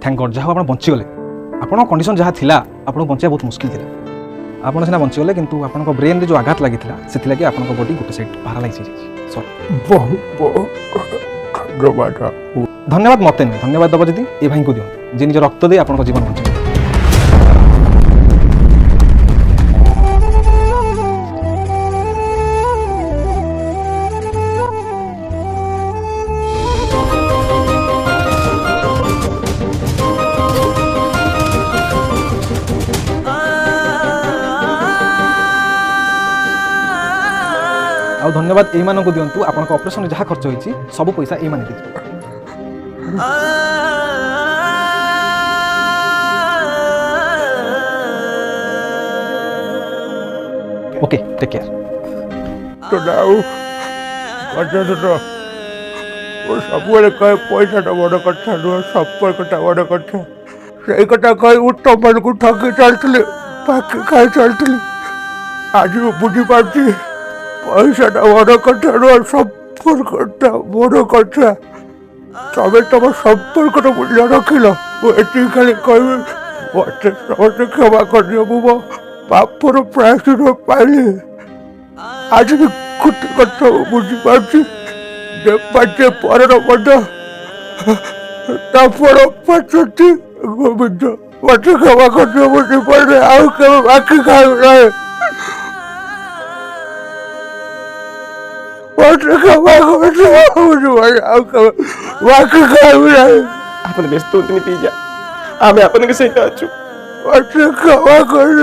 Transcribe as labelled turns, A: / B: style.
A: thank God जहाँ आप बंचीगले आपण कंडीशन जहाँ थिला आपन बंचा बहुत मुश्किल थिला आपन सिना बंचीगले किंतु आपन ब्रेन रे जो आघात लगी से आपन बॉडी गोटे साइड पैरालाइज हो सॉरी धन्यवाद मत नहीं धन्यवाद दब जी ए भाई को दियो जे निज रक्त दे आपन जीवन बंचे आ धन्यवाद ए मान को दिंतु आपन ऑपरेशन जहाँ खर्च होती सब पैसा ए मान दीजिए ओके टेक केयर
B: तो नाउ अच्छा तो सबुले कहे पैसा बड़ कथा नुह संपर्कटा बड़ कथा से कथा कही उत्तम मान को ठगी चलती बाकी खाई चलती आज बुझीपारी पैसाटा बड़ कथा नुह संपर्कटा बड़ कथा तमें तुम संपर्कटा मूल्य रखिल मुझे खाली कह मत समस्त क्षमा कर दियो मो बापर प्रायश्चित पाइली आज भी गोटे कथा बुझीपारी पाचे पर पाचती गोविंद मत क्षमा कर दियो बुझीपारे आउ के बाकी खाई ना मत क्षमा कर दियो बुझीपारे आउ के बाकी खाई ना
C: आपन व्यस्त होतनी पीजा आमे आपन के सहित अछु
B: मत क्षमा कर